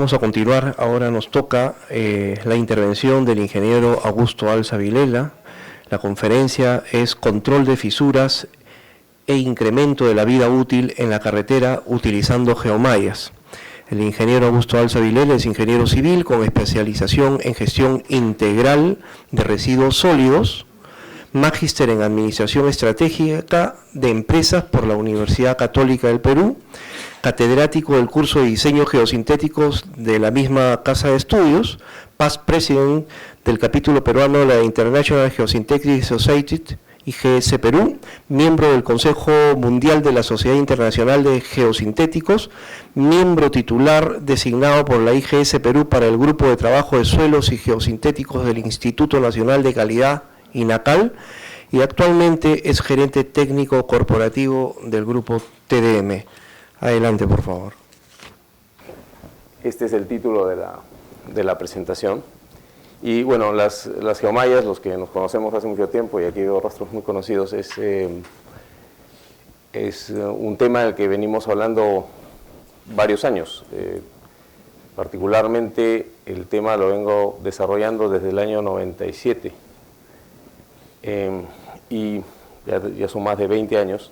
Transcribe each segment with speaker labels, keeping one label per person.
Speaker 1: Vamos a continuar, ahora nos toca la intervención del ingeniero Augusto Alza Vilela. La conferencia es Control de fisuras e incremento de la vida útil en la carretera utilizando geomallas. El ingeniero Augusto Alza Vilela es ingeniero civil con especialización en gestión integral de residuos sólidos, magíster en Administración Estratégica de Empresas por la Universidad Católica del Perú, catedrático del curso de Diseño Geosintéticos de la misma Casa de Estudios, past president del capítulo peruano de la International Geosynthetic Society, IGS Perú, miembro del Consejo Mundial de la Sociedad Internacional de Geosintéticos, miembro titular designado por la IGS Perú para el Grupo de Trabajo de Suelos y Geosintéticos del Instituto Nacional de Calidad, INACAL, y actualmente es gerente técnico corporativo del grupo TDM. Adelante, por favor.
Speaker 2: Este es el título de la presentación. Y bueno, las geomallas, los que nos conocemos hace mucho tiempo, y aquí veo rostros muy conocidos, es un tema del que venimos hablando varios años. Particularmente el tema lo vengo desarrollando desde el año 97. Y ya son más de 20 años.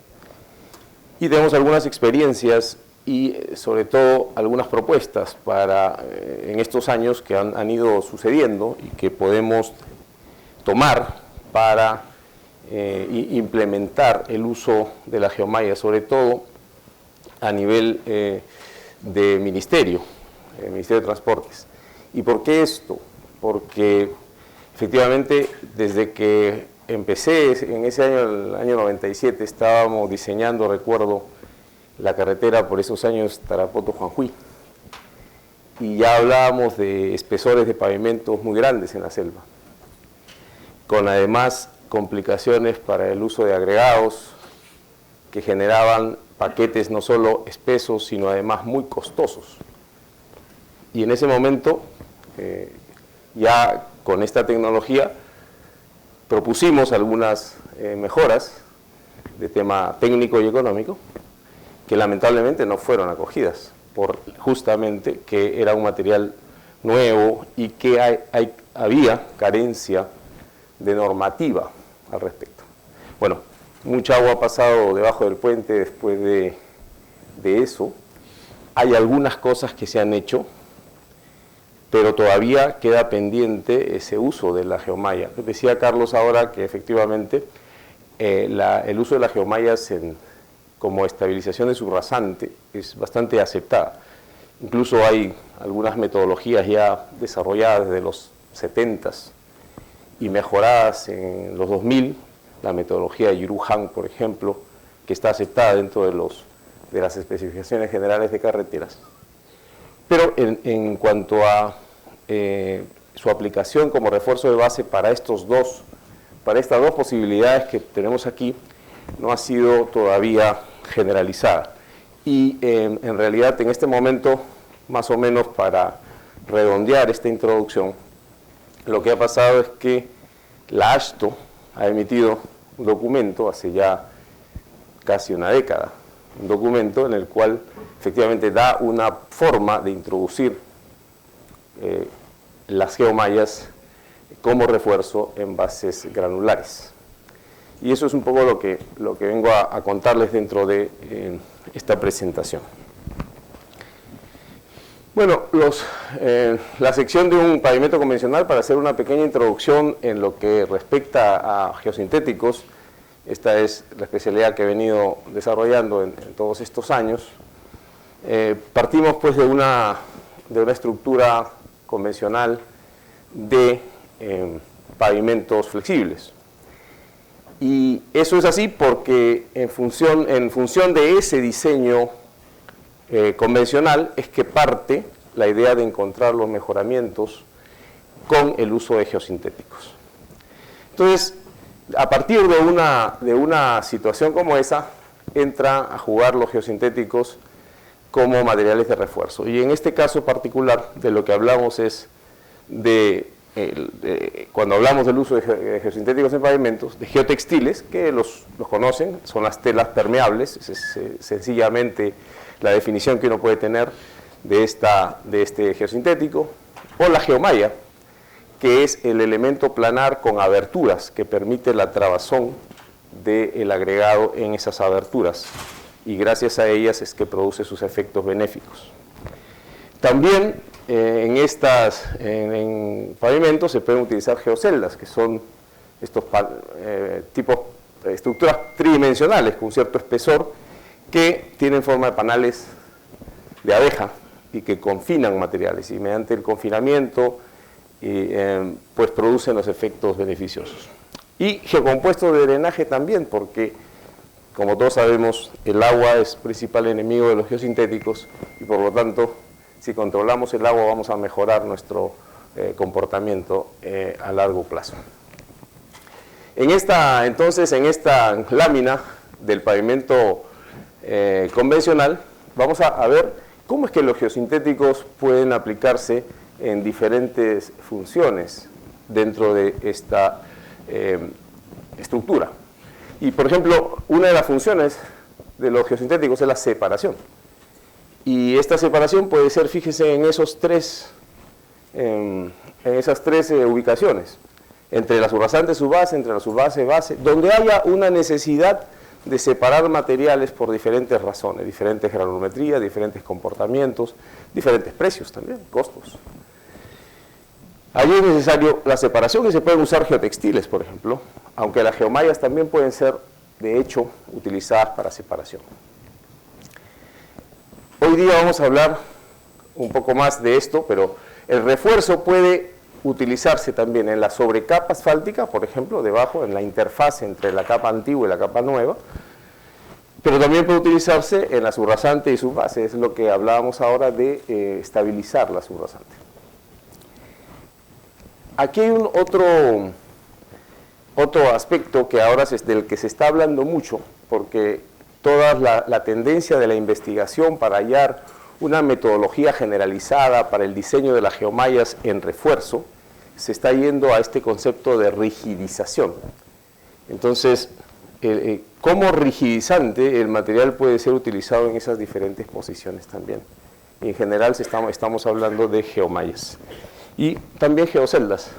Speaker 2: Y tenemos algunas experiencias y sobre todo algunas propuestas para en estos años que han ido sucediendo y que podemos tomar para implementar el uso de la geomalla, sobre todo a nivel de Ministerio de Transportes. ¿Y por qué esto? Porque efectivamente desde que empecé en ese año, el año 97, estábamos diseñando, recuerdo, la carretera por esos años Tarapoto-Juanjuy, y ya hablábamos de espesores de pavimentos muy grandes en la selva, con además complicaciones para el uso de agregados que generaban paquetes no solo espesos, sino además muy costosos. Y en ese momento, ya con esta tecnología, propusimos algunas mejoras de tema técnico y económico que lamentablemente no fueron acogidas por justamente que era un material nuevo y que había carencia de normativa al respecto. Bueno, mucha agua ha pasado debajo del puente después de eso. Hay algunas cosas que se han hecho, pero todavía queda pendiente ese uso de la geomalla. Decía Carlos ahora que efectivamente el uso de las geomallas como estabilización de subrasante es bastante aceptada. Incluso hay algunas metodologías ya desarrolladas desde los 70s y mejoradas en los 2000, la metodología de Yuru Han, por ejemplo, que está aceptada dentro de las especificaciones generales de carreteras. Pero en cuanto a su aplicación como refuerzo de base para estas dos posibilidades que tenemos aquí, no ha sido todavía generalizada. Y en realidad en este momento, más o menos para redondear esta introducción, lo que ha pasado es que la AASHTO ha emitido un documento hace ya casi una década, un documento en el cual efectivamente da una forma de introducir las geomallas como refuerzo en bases granulares. Y eso es un poco lo que vengo a contarles dentro de esta presentación. Bueno, la sección de un pavimento convencional, para hacer una pequeña introducción en lo que respecta a geosintéticos, esta es la especialidad que he venido desarrollando en todos estos años. Partimos pues de una estructura convencional de pavimentos flexibles. Y eso es así porque en función de ese diseño convencional es que parte la idea de encontrar los mejoramientos con el uso de geosintéticos. Entonces, a partir de una situación como esa, entra a jugar los geosintéticos como materiales de refuerzo. Y en este caso particular, de lo que hablamos es cuando hablamos del uso de geosintéticos en pavimentos, de geotextiles, que los conocen, son las telas permeables, es sencillamente la definición que uno puede tener de este geosintético, o la geomalla, que es el elemento planar con aberturas que permite la trabazón del agregado en esas aberturas, y gracias a ellas es que produce sus efectos benéficos. También en pavimentos se pueden utilizar geoceldas, que son estos estructuras tridimensionales con cierto espesor que tienen forma de panales de abeja y que confinan materiales, y mediante el confinamiento pues producen los efectos beneficiosos. Y geocompuestos de drenaje también, porque como todos sabemos el agua es principal enemigo de los geosintéticos, y por lo tanto si controlamos el agua vamos a mejorar nuestro comportamiento a largo plazo. Entonces en esta lámina del pavimento convencional vamos a ver cómo es que los geosintéticos pueden aplicarse en diferentes funciones dentro de esta estructura. Y por ejemplo, una de las funciones de los geosintéticos es la separación. Y esta separación puede ser, fíjese, en esas tres ubicaciones, entre la subrasante, subbase, entre la subbase, base, donde haya una necesidad de separar materiales por diferentes razones, diferentes granulometrías, diferentes comportamientos, diferentes precios también, costos. Allí es necesario la separación, y se pueden usar geotextiles, por ejemplo, aunque las geomallas también pueden ser, de hecho, utilizadas para separación. Hoy día vamos a hablar un poco más de esto, pero el refuerzo puede utilizarse también en la sobrecapa asfáltica, por ejemplo, debajo, en la interfaz entre la capa antigua y la capa nueva, pero también puede utilizarse en la subrasante y subbase, es lo que hablábamos ahora de estabilizar la subrasante. Aquí hay otro aspecto que ahora del que se está hablando mucho, porque toda la tendencia de la investigación para hallar una metodología generalizada para el diseño de las geomallas en refuerzo se está yendo a este concepto de rigidización. Entonces, como rigidizante, el material puede ser utilizado en esas diferentes posiciones también. En general estamos hablando de geomallas. Y también geoceldas.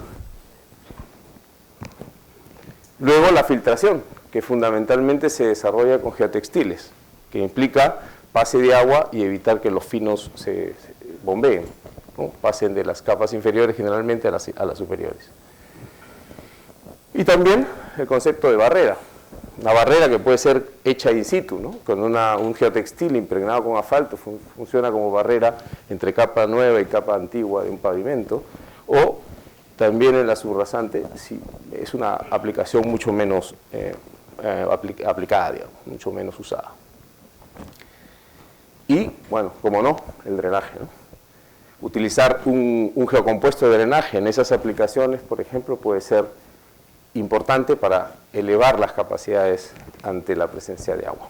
Speaker 2: Luego la filtración, que fundamentalmente se desarrolla con geotextiles, que implica pase de agua y evitar que los finos se bombeen, ¿no? Pasen de las capas inferiores generalmente a las superiores. Y también el concepto de barrera. Una barrera que puede ser hecha in situ, ¿no? Con un geotextil impregnado con asfalto, funciona como barrera entre capa nueva y capa antigua de un pavimento, o también en la subrasante, sí, es una aplicación mucho menos aplicada, digamos, mucho menos usada. Y, bueno, como no, el drenaje, ¿no? Utilizar un geocompuesto de drenaje en esas aplicaciones, por ejemplo, puede ser importante para elevar las capacidades ante la presencia de agua.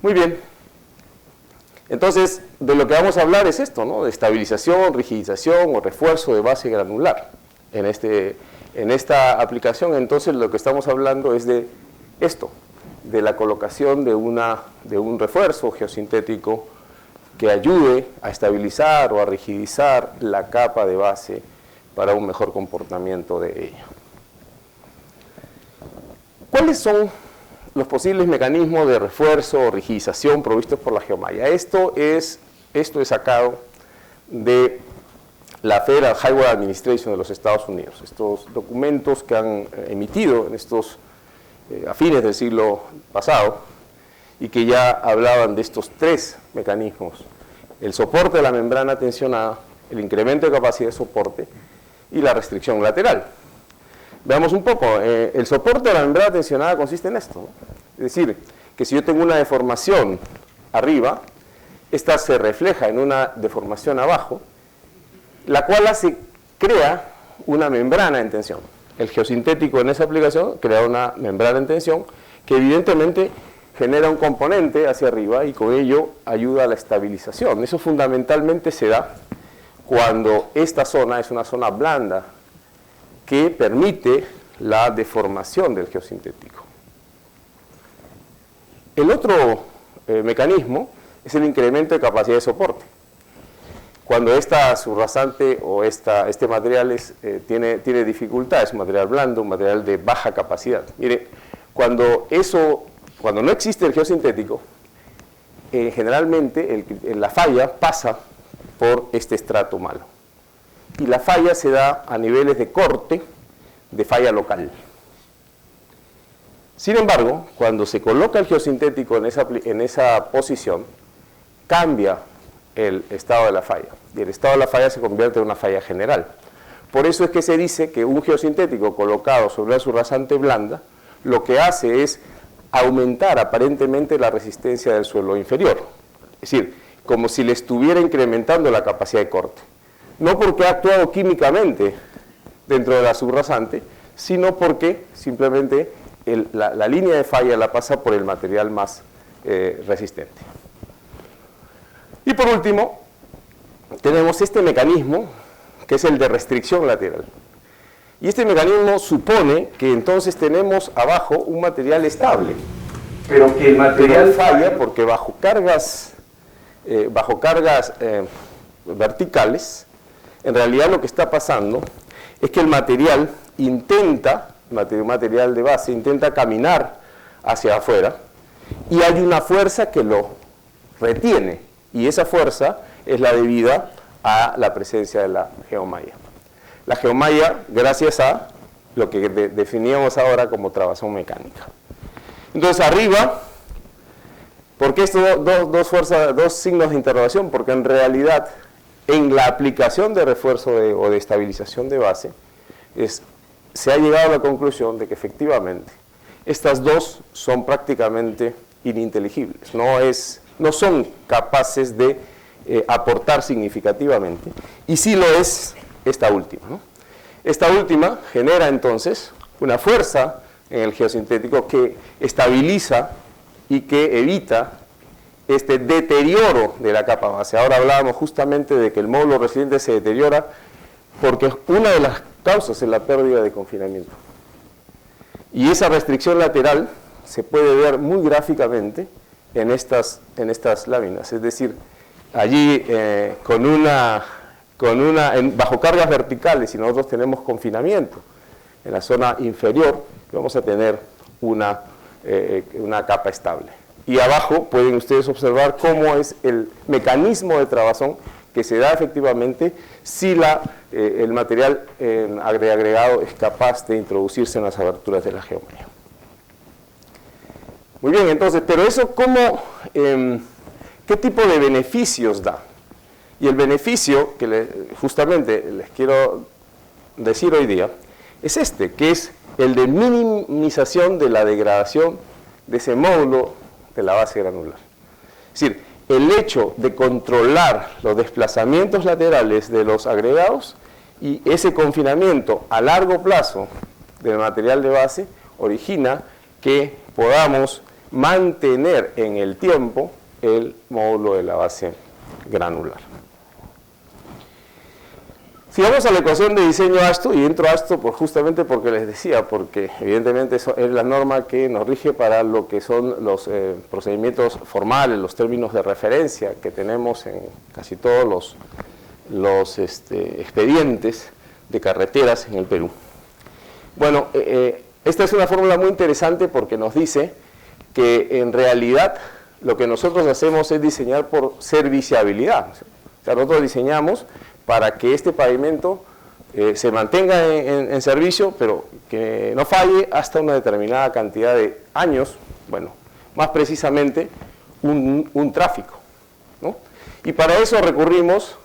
Speaker 2: Muy bien. Entonces, de lo que vamos a hablar es esto, ¿no? De estabilización, rigidización o refuerzo de base granular. En esta aplicación, entonces, lo que estamos hablando es de esto, de la colocación de un refuerzo geosintético que ayude a estabilizar o a rigidizar la capa de base para un mejor comportamiento de ella. ¿Cuáles son los posibles mecanismos de refuerzo o rigidización provistos por la geomalla? Esto es sacado de la Federal Highway Administration de los Estados Unidos. Estos documentos que han emitido en a fines del siglo pasado, y que ya hablaban de estos tres mecanismos: el soporte de la membrana tensionada, el incremento de capacidad de soporte y la restricción lateral. Veamos un poco. El soporte de la membrana tensionada consiste en esto, ¿no? Es decir, que si yo tengo una deformación arriba, esta se refleja en una deformación abajo, la cual crea una membrana en tensión. El geosintético en esa aplicación crea una membrana en tensión que evidentemente genera un componente hacia arriba y con ello ayuda a la estabilización. Eso fundamentalmente se da cuando esta zona es una zona blanda que permite la deformación del geosintético. El otro mecanismo es el incremento de capacidad de soporte. Cuando esta subrasante o este material tiene dificultad, es un material blando, un material de baja capacidad. Mire, cuando no existe el geosintético, generalmente la falla pasa por este estrato malo. Y la falla se da a niveles de corte de falla local. Sin embargo, cuando se coloca el geosintético en esa posición, cambia el estado de la falla. Y el estado de la falla se convierte en una falla general. Por eso es que se dice que un geosintético colocado sobre una subrasante blanda, lo que hace es aumentar aparentemente la resistencia del suelo inferior. Es decir, como si le estuviera incrementando la capacidad de corte. No porque ha actuado químicamente dentro de la subrasante, sino porque simplemente la línea de falla la pasa por el material más resistente. Y por último, tenemos este mecanismo, que es el de restricción lateral. Y este mecanismo supone que entonces tenemos abajo un material estable, pero que el material falla porque bajo cargas verticales, en realidad lo que está pasando es que el material material de base, intenta caminar hacia afuera y hay una fuerza que lo retiene, y esa fuerza es la debida a la presencia de la geomalla. La geomalla, gracias a lo que definíamos ahora como trabazón mecánica. Entonces arriba, ¿por qué estos dos signos de interrogación? Porque en realidad en la aplicación de refuerzo o de estabilización de base se ha llegado a la conclusión de que efectivamente estas dos son prácticamente ininteligibles, no son capaces de aportar significativamente, y sí lo es esta última, ¿no? Esta última genera entonces una fuerza en el geosintético que estabiliza y que evita este deterioro de la capa base. Ahora hablábamos justamente de que el módulo resiliente se deteriora porque una de las causas es la pérdida de confinamiento. Y esa restricción lateral se puede ver muy gráficamente en estas láminas, es decir, allí bajo cargas verticales, si nosotros tenemos confinamiento en la zona inferior, vamos a tener una capa estable. Y abajo pueden ustedes observar cómo es el mecanismo de trabazón que se da efectivamente si el material agregado es capaz de introducirse en las aberturas de la geomalla. Muy bien, entonces, pero eso ¿qué tipo de beneficios da? Y el beneficio que justamente les quiero decir hoy día es que es el de minimización de la degradación de ese módulo de la base granular. Es decir, el hecho de controlar los desplazamientos laterales de los agregados y ese confinamiento a largo plazo del material de base origina que podamos mantener en el tiempo el módulo de la base granular. Si vamos a la ecuación de diseño ASTO, y entro a ASTO justamente porque les decía, porque evidentemente eso es la norma que nos rige para lo que son los procedimientos formales, los términos de referencia que tenemos en casi todos los expedientes de carreteras en el Perú. Bueno, esta es una fórmula muy interesante porque nos dice que en realidad lo que nosotros hacemos es diseñar por serviciabilidad. O sea, nosotros diseñamos para que este pavimento se mantenga en servicio, pero que no falle hasta una determinada cantidad de años, bueno, más precisamente un tráfico, ¿no? Y para eso recurrimos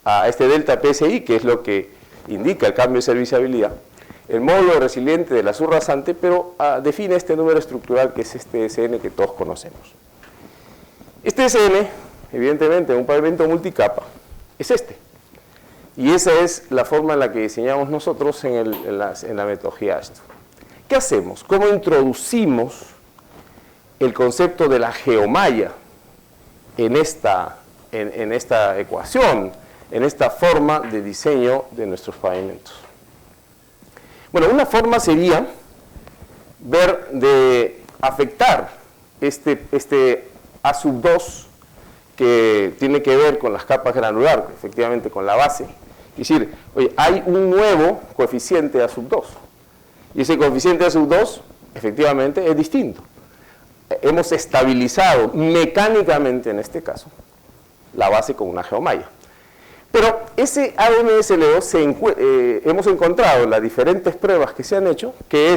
Speaker 2: a este delta PSI, que es lo que indica el cambio de serviciabilidad, el módulo resiliente de la subrasante, pero define este número estructural que es este SN que todos conocemos. Este SN, evidentemente, en un pavimento multicapa, es y esa es la forma en la que diseñamos nosotros en la metodología ASTO. ¿Qué hacemos? ¿Cómo introducimos el concepto de la geomalla en esta ecuación, en esta forma de diseño de nuestros pavimentos? Bueno, una forma sería afectar este A2 que tiene que ver con las capas granular, efectivamente con la base. Es decir, oye, hay un nuevo coeficiente A sub 2. Y ese coeficiente A sub 2, efectivamente, es distinto. Hemos estabilizado mecánicamente, en este caso, la base con una geomalla. Pero ese ADMSL2 hemos encontrado en las diferentes pruebas que se han hecho, que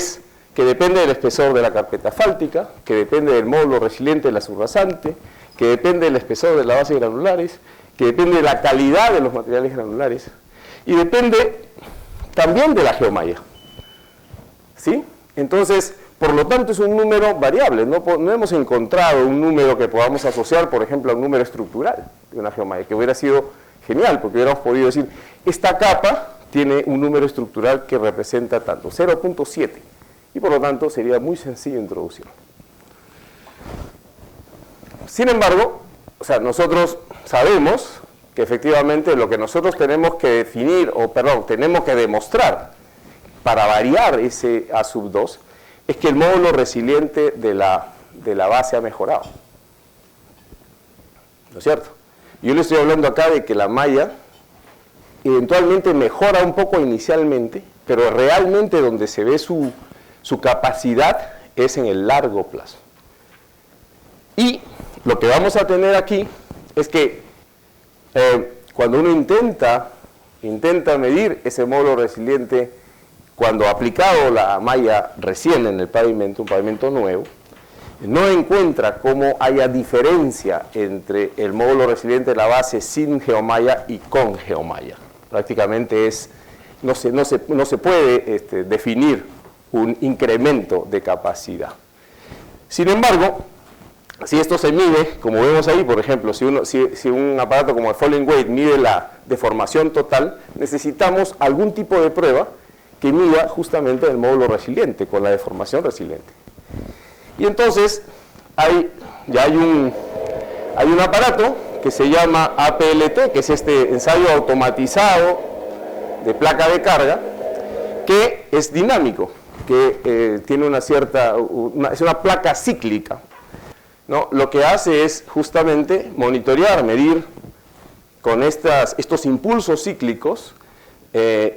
Speaker 2: depende del espesor de la carpeta asfáltica, que depende del módulo resiliente de la subrasante, que depende del espesor de la base granulares, que depende de la calidad de los materiales granulares, y depende también de la geomalla. ¿Sí? Entonces, por lo tanto, es un número variable. No hemos encontrado un número que podamos asociar, por ejemplo, a un número estructural de una geomalla, que hubiera sido genial, porque hubiéramos podido decir, esta capa tiene un número estructural que representa tanto, 0.7, y por lo tanto sería muy sencillo introducirlo. Sin embargo, nosotros sabemos que efectivamente lo que nosotros tenemos que definir, tenemos que demostrar para variar ese A sub 2, es que el módulo resiliente de la base ha mejorado. ¿No es cierto? Yo le estoy hablando acá de que la malla eventualmente mejora un poco inicialmente, pero realmente donde se ve su capacidad es en el largo plazo. Y lo que vamos a tener aquí es que cuando uno intenta medir ese módulo resiliente, cuando aplicado la malla recién en el pavimento, un pavimento nuevo, no encuentra cómo haya diferencia entre el módulo resiliente de la base sin geomalla y con geomalla. Prácticamente no se puede definir un incremento de capacidad. Sin embargo, si esto se mide, como vemos ahí, por ejemplo, si un aparato como el falling weight mide la deformación total, necesitamos algún tipo de prueba que mida justamente el módulo resiliente, con la deformación resiliente. Y entonces hay un aparato que se llama APLT, que es este ensayo automatizado de placa de carga, que es dinámico, que tiene es una placa cíclica, ¿no? Lo que hace es justamente monitorear, medir con estos impulsos cíclicos.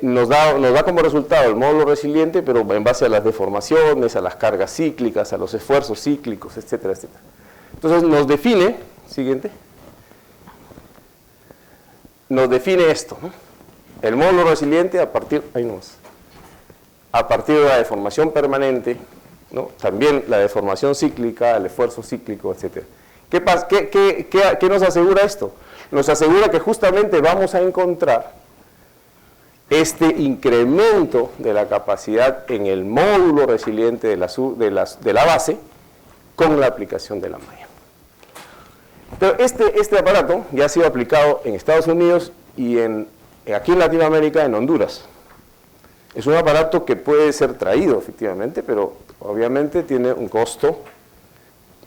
Speaker 2: Nos da como resultado el módulo resiliente, pero en base a las deformaciones, a las cargas cíclicas, a los esfuerzos cíclicos, etcétera, etcétera. Entonces nos define, nos define esto, ¿no? El módulo resiliente a partir de la deformación permanente, ¿no? También la deformación cíclica, el esfuerzo cíclico, etcétera. ¿Qué nos asegura esto? Nos asegura que justamente vamos a encontrar este incremento de la capacidad en el módulo resiliente de la base con la aplicación de la malla. Pero este aparato ya ha sido aplicado en Estados Unidos y aquí en Latinoamérica, en Honduras. Es un aparato que puede ser traído efectivamente, pero obviamente tiene un costo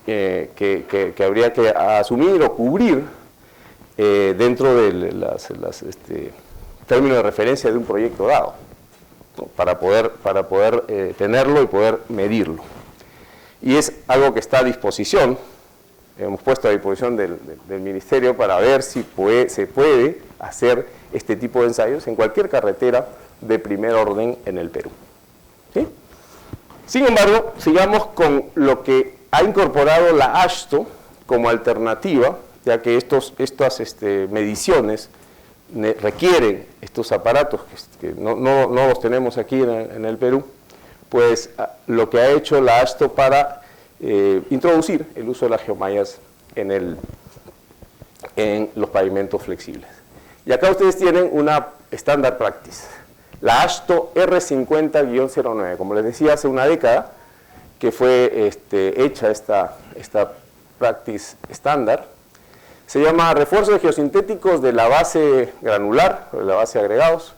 Speaker 2: que habría que asumir o cubrir dentro de término de referencia de un proyecto dado, ¿no? para poder tenerlo y poder medirlo. Y es algo que está a disposición, hemos puesto a disposición del Ministerio para ver si se puede hacer este tipo de ensayos en cualquier carretera de primer orden en el Perú. ¿Sí? Sin embargo, sigamos con lo que ha incorporado la AASHTO como alternativa, ya que estas mediciones requieren estos aparatos que no los tenemos aquí en el Perú, pues lo que ha hecho la AASHTO para introducir el uso de las geomallas en los pavimentos flexibles. Y acá ustedes tienen una standard practice, la AASHTO R50-09, como les decía, hace una década que fue hecha esta practice estándar. Se llama refuerzos geosintéticos de la base granular, o de la base agregados,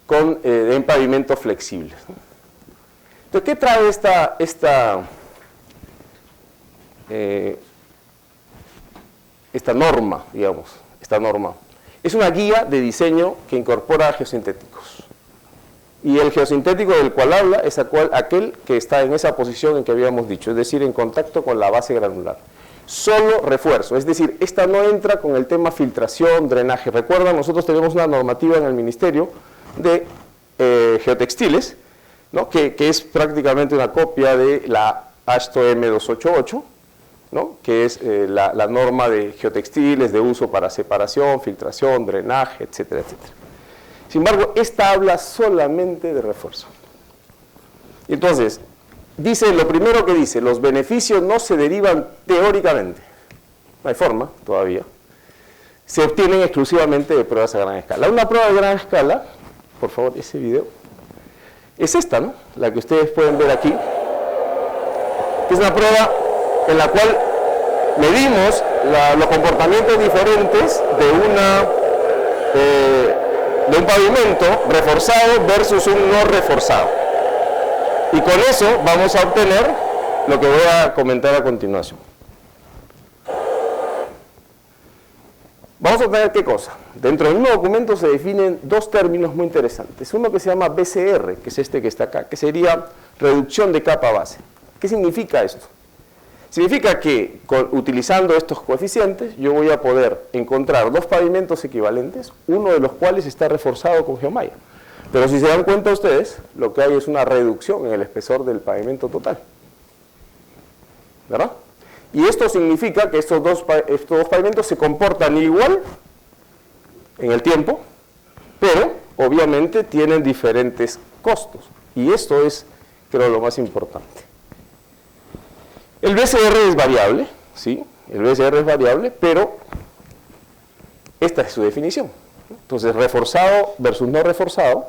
Speaker 2: en pavimentos flexibles, ¿no? Entonces, ¿qué trae esta norma, digamos? Esta norma es una guía de diseño que incorpora geosintéticos. Y el geosintético del cual habla es aquel que está en esa posición en que habíamos dicho, es decir, en contacto con la base granular. solo refuerzo, es decir, esta no entra con el tema filtración, drenaje. Recuerdan, nosotros tenemos una normativa en el Ministerio de Geotextiles, ¿no? que es prácticamente una copia de la ASHTO M288, ¿no? que es la norma de geotextiles de uso para separación, filtración, drenaje, etcétera, etcétera. Sin embargo, esta habla solamente de refuerzo. Entonces, dice, lo primero que dice, los beneficios no se derivan teóricamente, no hay forma todavía, se obtienen exclusivamente de pruebas a gran escala. Una prueba de gran escala, por favor, ese video, es esta, ¿no? La que ustedes pueden ver aquí, que es una prueba en la cual medimos los comportamientos diferentes de un pavimento reforzado versus un no reforzado. Y con eso vamos a obtener lo que voy a comentar a continuación. Vamos a obtener ¿qué cosa? Dentro del mismo documento se definen dos términos muy interesantes. Uno que se llama BCR, que es este que está acá, que sería reducción de capa base. ¿Qué significa esto? Significa que utilizando estos coeficientes yo voy a poder encontrar dos pavimentos equivalentes, uno de los cuales está reforzado con geomalla. Pero si se dan cuenta ustedes, lo que hay es una reducción en el espesor del pavimento total, ¿verdad? Y esto significa que estos dos pavimentos se comportan igual en el tiempo, pero obviamente tienen diferentes costos. Y esto es, creo, lo más importante. El BCR es variable, ¿sí? El BCR es variable, pero esta es su definición. Entonces, reforzado versus no reforzado,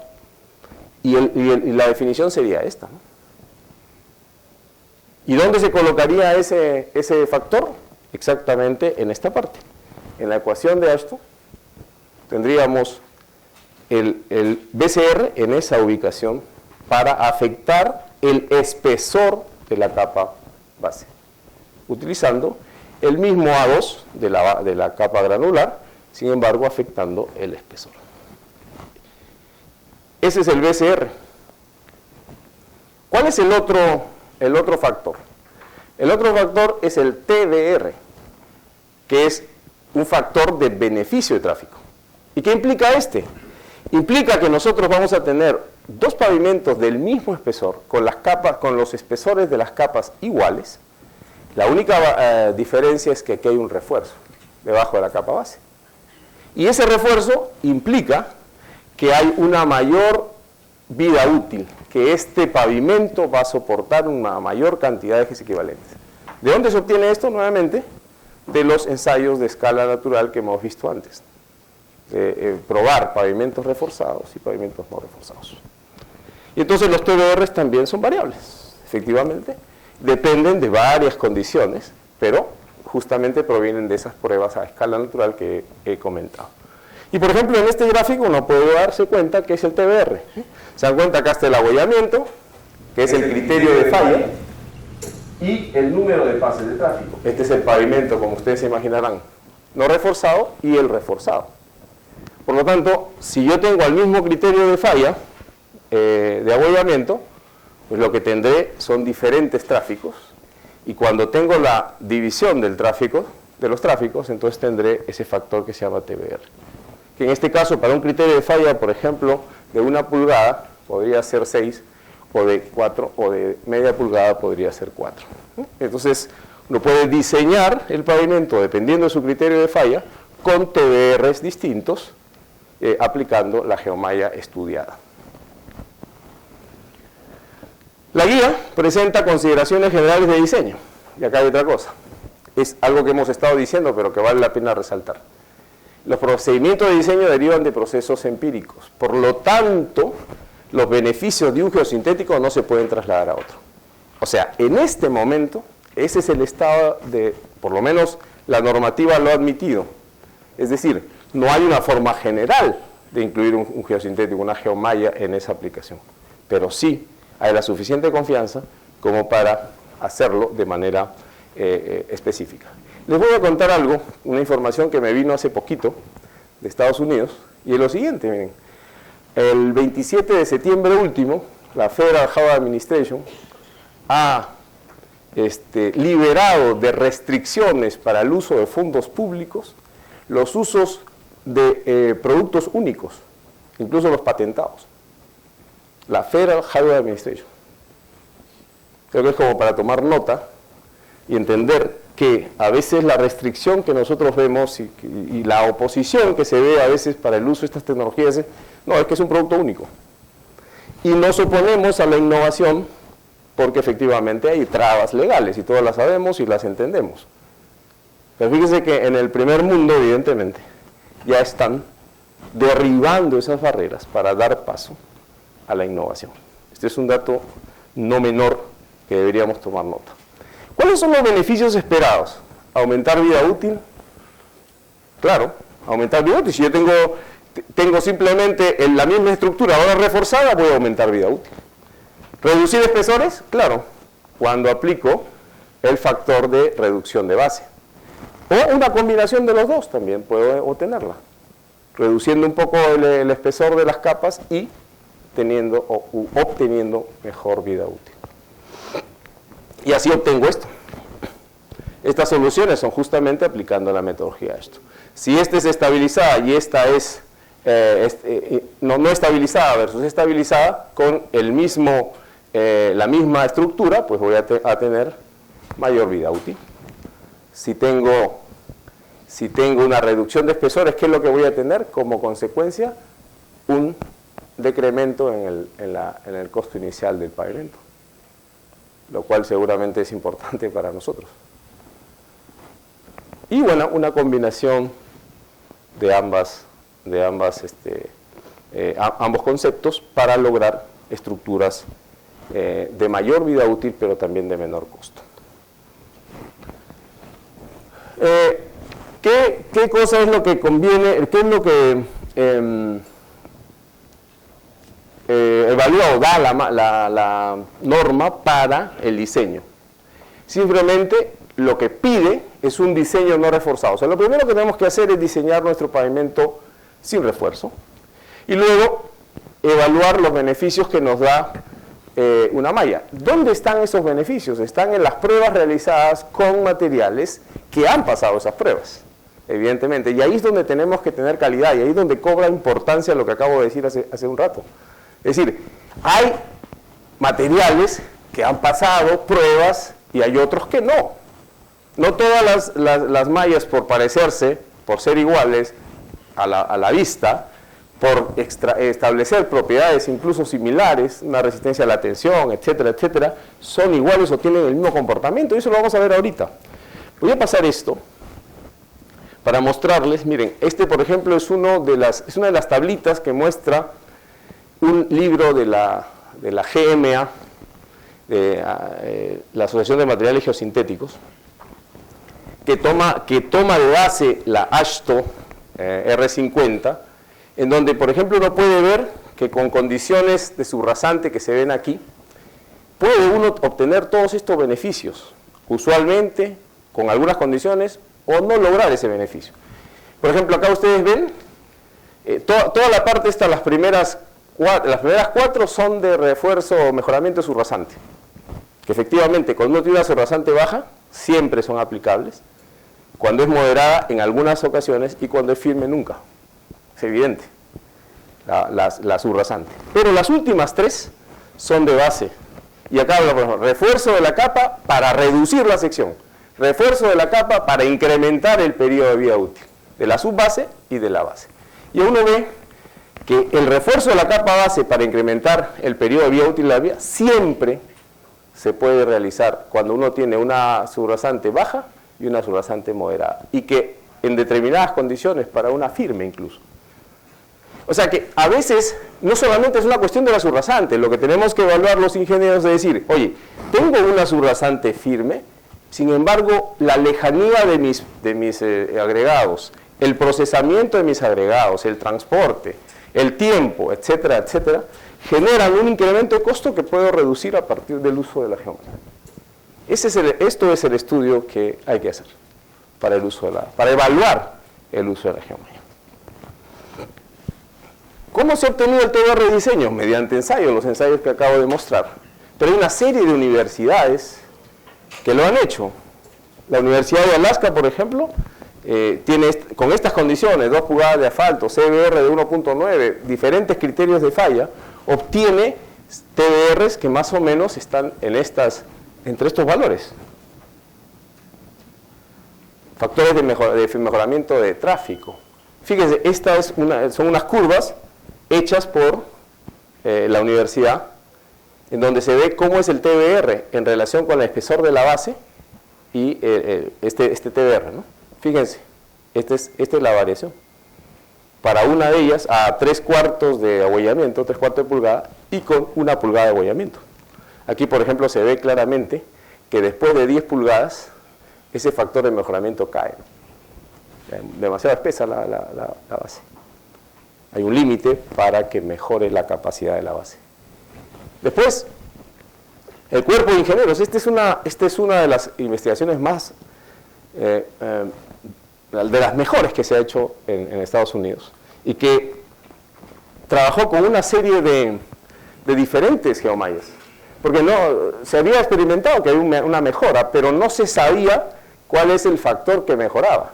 Speaker 2: y la definición sería esta, ¿no? ¿Y dónde se colocaría ese factor? Exactamente en esta parte. En la ecuación de ASHTO tendríamos el BCR en esa ubicación para afectar el espesor de la capa base, utilizando el mismo A2 de la capa granular, sin embargo afectando el espesor. Ese es el BCR. ¿Cuál es el otro factor? El otro factor es el TBR, que es un factor de beneficio de tráfico. ¿Y qué implica este? Implica que nosotros vamos a tener dos pavimentos del mismo espesor, con los espesores de las capas iguales. La única diferencia es que aquí hay un refuerzo debajo de la capa base. Y ese refuerzo implica que hay una mayor vida útil, que este pavimento va a soportar una mayor cantidad de ejes equivalentes. ¿De dónde se obtiene esto? Nuevamente, de los ensayos de escala natural que hemos visto antes. Probar pavimentos reforzados y pavimentos no reforzados. Y entonces los TBRs también son variables, efectivamente, dependen de varias condiciones, pero justamente provienen de esas pruebas a escala natural que he comentado. Y por ejemplo, en este gráfico uno puede darse cuenta que es el TBR. Se dan cuenta, acá está el abollamiento, que es el criterio de falla, y el número de pases de tráfico. Este es el pavimento, como ustedes se imaginarán, no reforzado y el reforzado. Por lo tanto, si yo tengo el mismo criterio de falla, de abollamiento, pues lo que tendré son diferentes tráficos, y cuando tengo la división del tráfico, de los tráficos, entonces tendré ese factor que se llama TBR. Que en este caso, para un criterio de falla, por ejemplo, de 1 pulgada, podría ser 6, o de 4, o de media pulgada podría ser 4. Entonces, uno puede diseñar el pavimento, dependiendo de su criterio de falla, con TBRs distintos, aplicando la geomalla estudiada. La guía presenta consideraciones generales de diseño, y acá hay otra cosa. Es algo que hemos estado diciendo, pero que vale la pena resaltar. Los procedimientos de diseño derivan de procesos empíricos, por lo tanto, los beneficios de un geosintético no se pueden trasladar a otro. O sea, en este momento, ese es el estado de, por lo menos la normativa lo ha admitido. Es decir, no hay una forma general de incluir un geosintético, una geomalla en esa aplicación, pero sí hay la suficiente confianza como para hacerlo de manera específica. Les voy a contar algo, una información que me vino hace poquito de Estados Unidos, y es lo siguiente, miren. El 27 de septiembre último, la Federal Highway Administration ha liberado de restricciones para el uso de fondos públicos los usos de productos únicos, incluso los patentados. La Federal Highway Administration. Creo que es como para tomar nota y entender que a veces la restricción que nosotros vemos y la oposición que se ve a veces para el uso de estas tecnologías es que es un producto único. Y nos oponemos a la innovación porque efectivamente hay trabas legales y todas las sabemos y las entendemos. Pero fíjense que en el primer mundo, evidentemente, ya están derribando esas barreras para dar paso a la innovación. Este es un dato no menor que deberíamos tomar nota. ¿Cuáles son los beneficios esperados? ¿Aumentar vida útil? Claro, aumentar vida útil. Si yo tengo simplemente la misma estructura ahora reforzada, voy a aumentar vida útil. ¿Reducir espesores? Claro, cuando aplico el factor de reducción de base. O una combinación de los dos también puedo obtenerla. Reduciendo un poco el espesor de las capas y obteniendo mejor vida útil. Y así obtengo esto. Estas soluciones son justamente aplicando la metodología a esto. Si esta es estabilizada y esta es no estabilizada versus estabilizada, con la misma estructura, pues voy a tener mayor vida útil. Si tengo una reducción de espesores, ¿qué es lo que voy a tener? Como consecuencia, un decremento en el costo inicial del pavimento, lo cual seguramente es importante para nosotros. Y bueno, una combinación de ambos conceptos para lograr estructuras de mayor vida útil, pero también de menor costo. ¿Qué cosa es lo que conviene? ¿Qué es lo que evalúa o da la norma para el diseño? Simplemente lo que pide es un diseño no reforzado. O sea, lo primero que tenemos que hacer es diseñar nuestro pavimento sin refuerzo y luego evaluar los beneficios que nos da una malla. ¿Dónde están esos beneficios? Están en las pruebas realizadas con materiales que han pasado esas pruebas, evidentemente. Y ahí es donde tenemos que tener calidad y ahí es donde cobra importancia lo que acabo de decir hace un rato. Es decir, hay materiales que han pasado pruebas y hay otros que no. No todas las mallas, por parecerse, por ser iguales a la vista, por establecer propiedades incluso similares, una resistencia a la tensión, etcétera, etcétera, son iguales o tienen el mismo comportamiento. Y eso lo vamos a ver ahorita. Voy a pasar esto para mostrarles. Miren, por ejemplo es una de las tablitas que muestra un libro de la GMA, de la Asociación de Materiales Geosintéticos, que toma de base la AASHTO R50, en donde, por ejemplo, uno puede ver que con condiciones de subrasante que se ven aquí, puede uno obtener todos estos beneficios, usualmente, con algunas condiciones, o no lograr ese beneficio. Por ejemplo, acá ustedes ven, toda la parte esta, las primeras 4 son de refuerzo o mejoramiento de subrasante, que efectivamente, cuando uno tiene una subrasante baja, siempre son aplicables. Cuando es moderada, en algunas ocasiones, y cuando es firme, nunca. Es evidente, la subrasante. Pero las últimas 3 son de base. Y acá habla, por ejemplo, refuerzo de la capa para reducir la sección. Refuerzo de la capa para incrementar el periodo de vida útil. De la subbase y de la base. Y uno ve que el refuerzo de la capa base para incrementar el periodo de vida útil de la vía siempre se puede realizar cuando uno tiene una subrasante baja y una subrasante moderada, y que en determinadas condiciones para una firme incluso. O sea que a veces no solamente es una cuestión de la subrasante, lo que tenemos que evaluar los ingenieros es decir, oye, tengo una subrasante firme, sin embargo la lejanía de mis agregados, el procesamiento de mis agregados, el transporte, el tiempo, etcétera, etcétera, generan un incremento de costo que puedo reducir a partir del uso de la geometría. Esto es el estudio que hay que hacer para evaluar el uso de la geometría. ¿Cómo se ha obtenido el TBR de diseño? Mediante ensayos, los ensayos que acabo de mostrar. Pero hay una serie de universidades que lo han hecho. La Universidad de Alaska, por ejemplo, tiene con estas condiciones, 2 pulgadas de asfalto, CBR de 1.9, diferentes criterios de falla, obtiene TBRs que más o menos están entre estos valores. Factores de mejoramiento de tráfico. Fíjense, son unas curvas hechas por la universidad, en donde se ve cómo es el TBR en relación con el espesor de la base y este TBR, ¿no? Fíjense, esta es la variación. Para una de ellas, a 3/4 de abollamiento, 3/4 de pulgada, y con 1 pulgada de abollamiento. Aquí, por ejemplo, se ve claramente que después de 10 pulgadas, ese factor de mejoramiento cae, ¿no? Demasiado espesa la base. Hay un límite para que mejore la capacidad de la base. Después, el cuerpo de ingenieros. Esta es una de las investigaciones más, de las mejores que se ha hecho en Estados Unidos, y que trabajó con una serie de diferentes geomallas, porque se había experimentado que había una mejora, pero no se sabía cuál es el factor que mejoraba.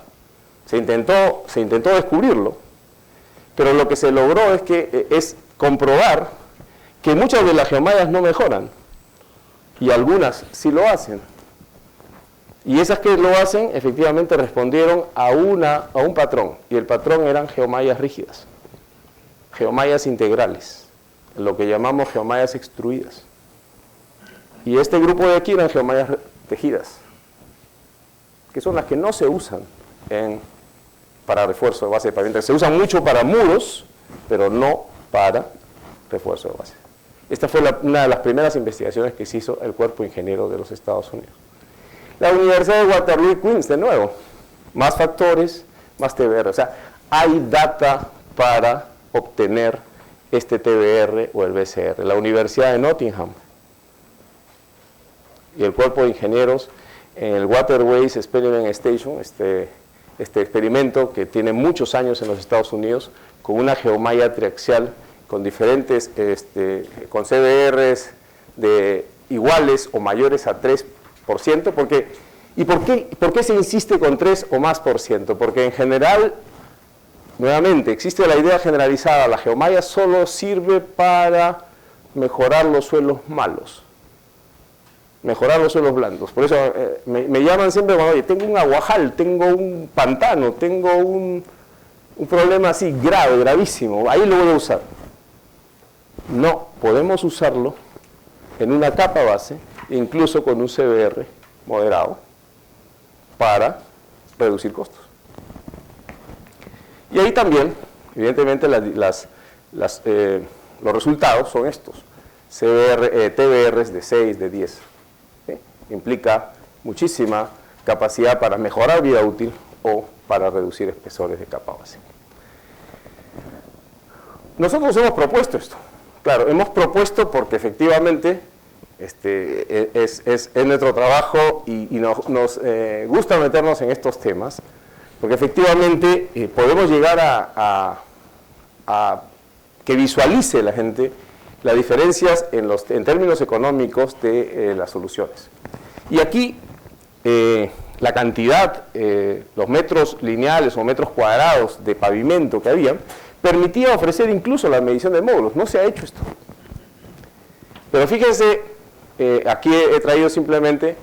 Speaker 2: Se intentó descubrirlo, pero lo que se logró es comprobar que muchas de las geomallas no mejoran, y algunas sí lo hacen. Y esas que lo hacen, efectivamente respondieron a un patrón, y el patrón eran geomallas rígidas, geomallas integrales, lo que llamamos geomallas extruidas. Y este grupo de aquí eran geomallas tejidas, que son las que no se usan para refuerzo de base de pavimento. Se usan mucho para muros, pero no para refuerzo de base. Esta fue una de las primeras investigaciones que se hizo el cuerpo ingeniero de los Estados Unidos. La Universidad de Waterloo y Queens, de nuevo, más factores, más TBR. O sea, hay data para obtener este TBR o el BCR. La Universidad de Nottingham y el cuerpo de ingenieros en el Waterways Experiment Station, este experimento que tiene muchos años en los Estados Unidos, con una geomalla triaxial con diferentes, con CBRs iguales o mayores a 3%, ¿y por qué se insiste con 3 o más por ciento? Porque en general, nuevamente, existe la idea generalizada, la geomalla solo sirve para mejorar los suelos malos, mejorar los suelos blandos. Por eso me llaman siempre cuando, oye, tengo un aguajal, tengo un pantano, tengo un problema así grave, gravísimo, ahí lo voy a usar. No, podemos usarlo en una capa base, incluso con un CBR moderado, para reducir costos. Y ahí también, evidentemente, los resultados son estos. TBRs de 6, de 10. Implica muchísima capacidad para mejorar vida útil o para reducir espesores de capa base. Nosotros hemos propuesto esto. Claro, hemos propuesto porque efectivamente es nuestro trabajo y nos gusta meternos en estos temas, porque efectivamente podemos llegar a que visualice la gente las diferencias en términos económicos de las soluciones. Y aquí la cantidad, los metros lineales o metros cuadrados de pavimento que había, permitía ofrecer incluso la medición de módulos. No se ha hecho esto. Pero fíjense, aquí he traído simplemente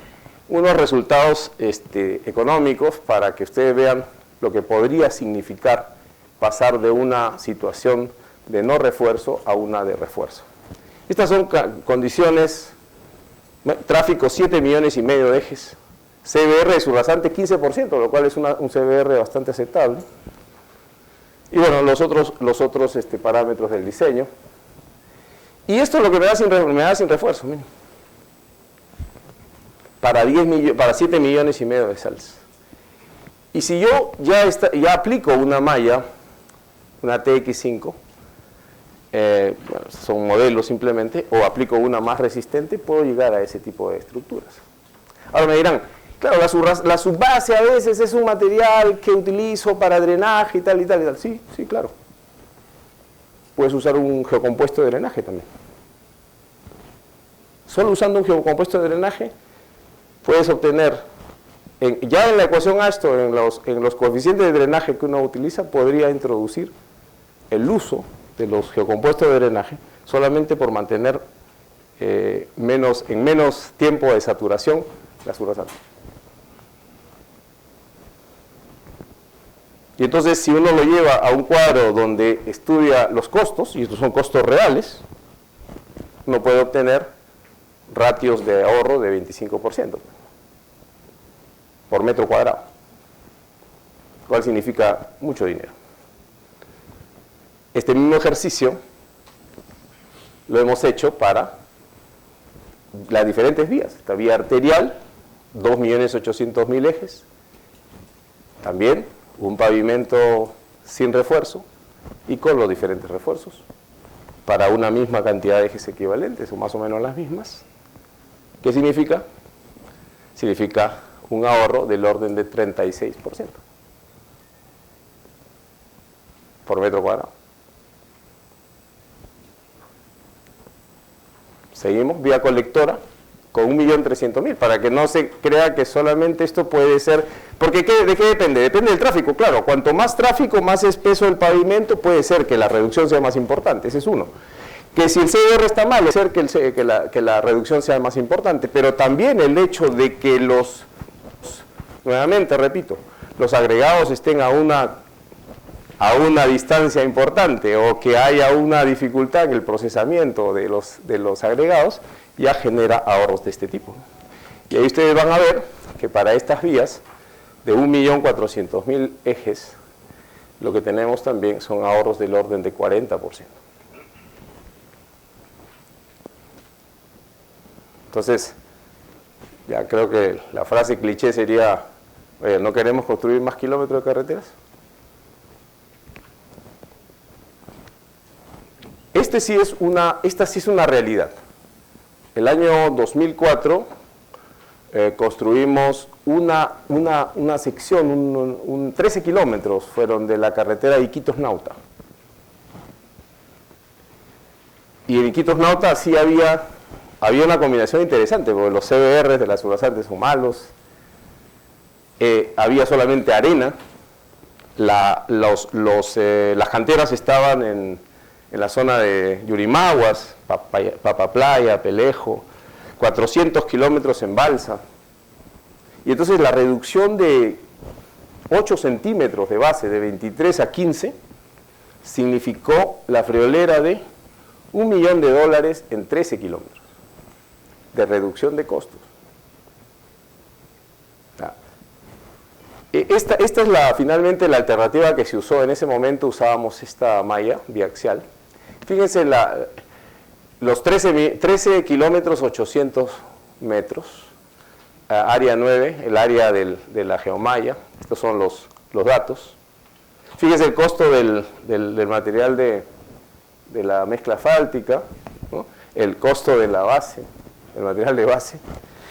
Speaker 2: unos resultados económicos para que ustedes vean lo que podría significar pasar de una situación de no refuerzo a una de refuerzo. Estas son condiciones, tráfico 7,5 millones de ejes, CBR de su rasante 15%, lo cual es un CBR bastante aceptable. Y bueno, los otros parámetros del diseño. Y esto es lo que me da sin refuerzo, miren. Para 7,5 millones de sals. Y si yo ya aplico una malla, una TX5, bueno, son modelos simplemente, o aplico una más resistente, puedo llegar a ese tipo de estructuras. Ahora me dirán, claro, la subbase a veces es un material que utilizo para drenaje y tal y tal y tal. Sí, sí, claro. Puedes usar un geocompuesto de drenaje también. Solo usando un geocompuesto de drenaje puedes obtener, ya en la ecuación Ashton, en los coeficientes de drenaje que uno utiliza, podría introducir el uso de los geocompuestos de drenaje solamente por mantener en menos tiempo de saturación la surasante. Y entonces, si uno lo lleva a un cuadro donde estudia los costos, y estos son costos reales, uno puede obtener ratios de ahorro de 25% por metro cuadrado, lo cual significa mucho dinero. Este mismo ejercicio lo hemos hecho para las diferentes vías. Esta vía arterial, 2.800.000 ejes, también un pavimento sin refuerzo y con los diferentes refuerzos para una misma cantidad de ejes equivalentes o más o menos las mismas. ¿Qué significa? Significa un ahorro del orden de 36% por metro cuadrado. Seguimos, vía colectora con 1.300.000, para que no se crea que solamente esto puede ser, porque ¿de qué depende? Depende del tráfico, claro, cuanto más tráfico, más espeso el pavimento, puede ser que la reducción sea más importante, ese es uno. Que si el CDR está mal, puede ser que la reducción sea más importante, pero también el hecho de que nuevamente repito, los agregados estén a una distancia importante o que haya una dificultad en el procesamiento de los agregados, ya genera ahorros de este tipo. Y ahí ustedes van a ver que para estas vías de 1.400.000 ejes, lo que tenemos también son ahorros del orden de 40%. Entonces, ya creo que la frase cliché sería, oye, ¿no queremos construir más kilómetros de carreteras? Esta sí es una realidad. El año 2004 construimos una sección, 13 kilómetros fueron de la carretera Iquitos-Nauta. Y en Iquitos-Nauta sí había una combinación interesante, porque los CBRs de las surasantes son malos, había solamente arena, las canteras estaban en la zona de Yurimaguas, Papaplaya, Pelejo, 400 kilómetros en balsa. Y entonces la reducción de 8 centímetros de base, de 23 a 15, significó la friolera de $1 millón en 13 kilómetros de reducción de costos. Esta es finalmente la alternativa que se usó. En ese momento usábamos esta malla biaxial. Fíjense, los 13 kilómetros 800 metros, área 9, el área de la geomalla, estos son los datos. Fíjense el costo del material de la mezcla asfáltica, ¿no? El costo de la base, el material de base.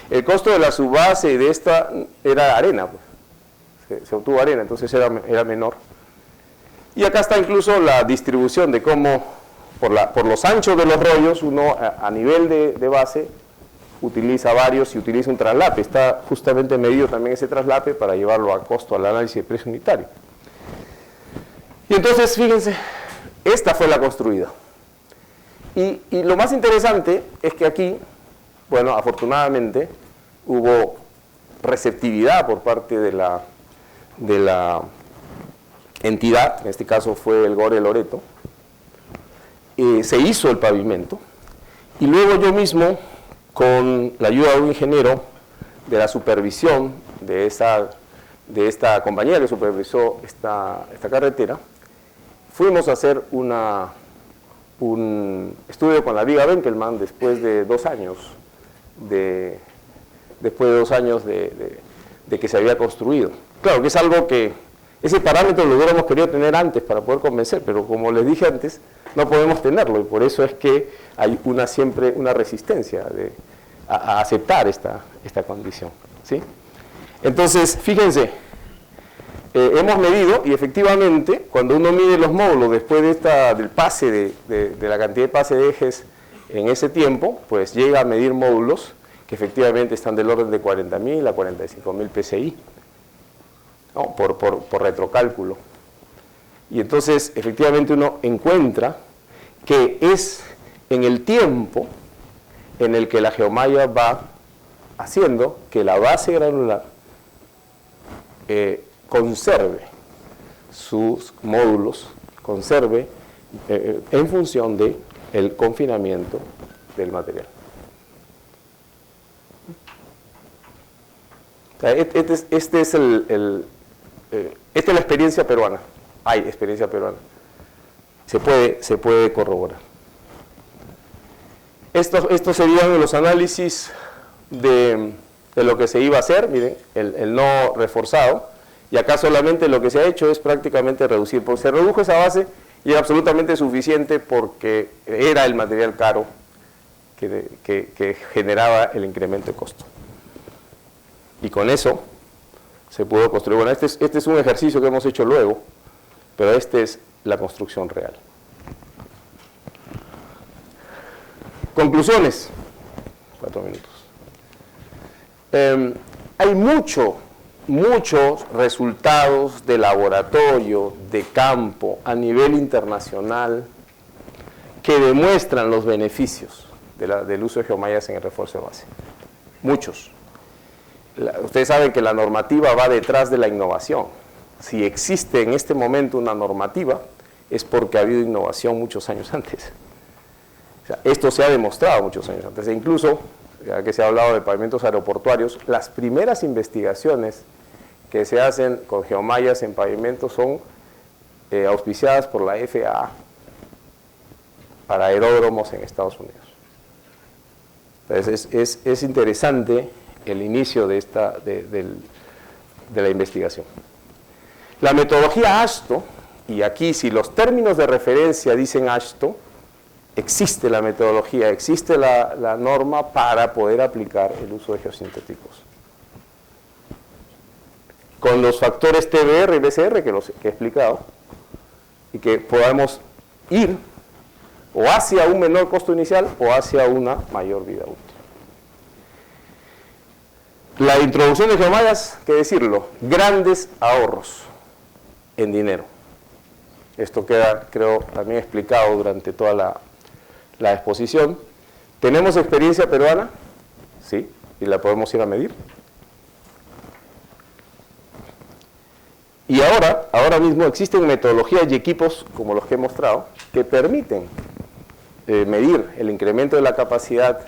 Speaker 2: El costo de la subbase y de esta era arena, pues. Se obtuvo arena, entonces era menor. Y acá está incluso la distribución de cómo, por los anchos de los rollos, uno a nivel de base utiliza varios y utiliza un traslape. Está justamente medido también ese traslape para llevarlo a costo al análisis de precio unitario. Y entonces, fíjense, esta fue la construida. Y lo más interesante es que aquí, bueno, afortunadamente, hubo receptividad por parte de la entidad, en este caso fue el GORE Loreto. Se hizo el pavimento y luego yo mismo, con la ayuda de un ingeniero de la supervisión de esta compañía que supervisó esta carretera, fuimos a hacer un estudio con la Viga Benkelman después de 2 años de que se había construido. Claro que es algo que ese parámetro lo hubiéramos querido tener antes para poder convencer, pero como les dije antes, no podemos tenerlo y por eso es que hay siempre una resistencia a aceptar esta condición, ¿sí? Entonces, fíjense, hemos medido y efectivamente cuando uno mide los módulos después del pase de la cantidad de pase de ejes en ese tiempo, pues llega a medir módulos que efectivamente están del orden de 40.000 a 45.000 PSI, ¿no? por retrocálculo. Y entonces, efectivamente, uno encuentra que es en el tiempo en el que la geomalla va haciendo que la base granular conserve sus módulos, conserve en función del confinamiento del material. O sea, esta es la experiencia peruana. Hay experiencia peruana. Se puede corroborar. Estos serían los análisis de lo que se iba a hacer, miren, el no reforzado, y acá solamente lo que se ha hecho es prácticamente reducir, porque se redujo esa base y era absolutamente suficiente porque era el material caro que generaba el incremento de costo. Y con eso se pudo construir. Bueno, este es un ejercicio que hemos hecho luego, pero esta es la construcción real. Conclusiones. 4 minutos. Hay muchos resultados de laboratorio, de campo, a nivel internacional, que demuestran los beneficios del uso de geomallas en el refuerzo de base. Muchos. Ustedes saben que la normativa va detrás de la innovación. Si existe en este momento una normativa, es porque ha habido innovación muchos años antes. O sea, esto se ha demostrado muchos años antes. E incluso, ya que se ha hablado de pavimentos aeroportuarios, las primeras investigaciones que se hacen con geomallas en pavimentos son auspiciadas por la FAA para aeródromos en Estados Unidos. Entonces, es interesante el inicio de la investigación. La metodología AASHTO, y aquí si los términos de referencia dicen AASHTO, existe la metodología, existe la norma para poder aplicar el uso de geosintéticos. Con los factores TBR y BCR que he explicado, y que podamos ir o hacia un menor costo inicial o hacia una mayor vida útil. La introducción de geomallas, qué decirlo, grandes ahorros en dinero. Esto queda, creo, también explicado durante toda la exposición. ¿Tenemos experiencia peruana? Sí, y la podemos ir a medir. Y ahora mismo existen metodologías y equipos, como los que he mostrado, que permiten medir el incremento de la capacidad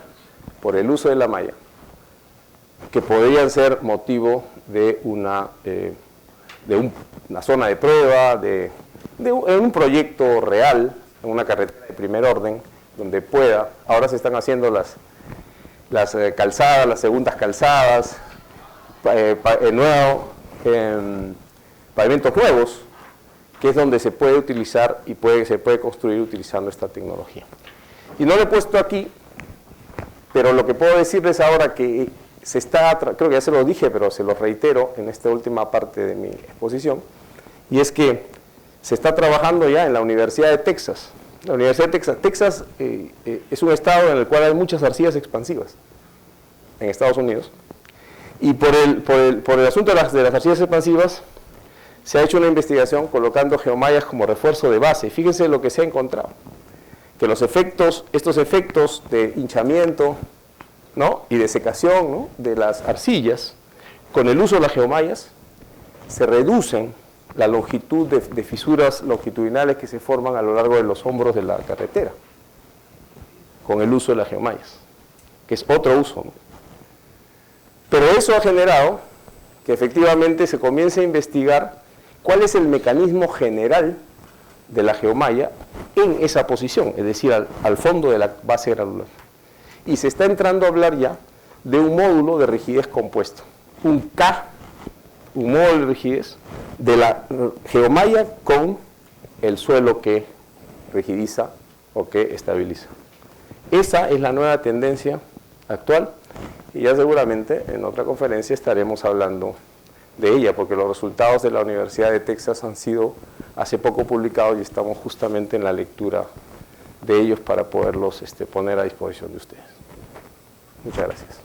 Speaker 2: por el uso de la malla, que podrían ser motivo de una zona de prueba, en un proyecto real, en una carretera de primer orden, donde ahora se están haciendo las calzadas, las segundas calzadas, pavimentos nuevos, que es donde se puede utilizar y se puede construir utilizando esta tecnología. Y no lo he puesto aquí, pero lo que puedo decirles ahora que creo que ya se lo dije, pero se lo reitero en esta última parte de mi exposición, y es que se está trabajando ya en la Universidad de Texas. La Universidad de Texas es un estado en el cual hay muchas arcillas expansivas en Estados Unidos, y por el asunto de las arcillas expansivas se ha hecho una investigación colocando geomallas como refuerzo de base. Fíjense lo que se ha encontrado, que estos efectos de hinchamiento, ¿no?, y de secación, ¿no?, de las arcillas, con el uso de las geomallas, se reducen la longitud de fisuras longitudinales que se forman a lo largo de los hombros de la carretera, con el uso de las geomallas, que es otro uso, ¿no? Pero eso ha generado que efectivamente se comience a investigar cuál es el mecanismo general de la geomalla en esa posición, es decir, al fondo de la base granular. Y se está entrando a hablar ya de un módulo de rigidez compuesto, un módulo de rigidez de la geomalla con el suelo que rigidiza o que estabiliza. Esa es la nueva tendencia actual y ya seguramente en otra conferencia estaremos hablando de ella, porque los resultados de la Universidad de Texas han sido hace poco publicados y estamos justamente en la lectura de ellos para poderlos poner a disposición de ustedes. Muchas gracias.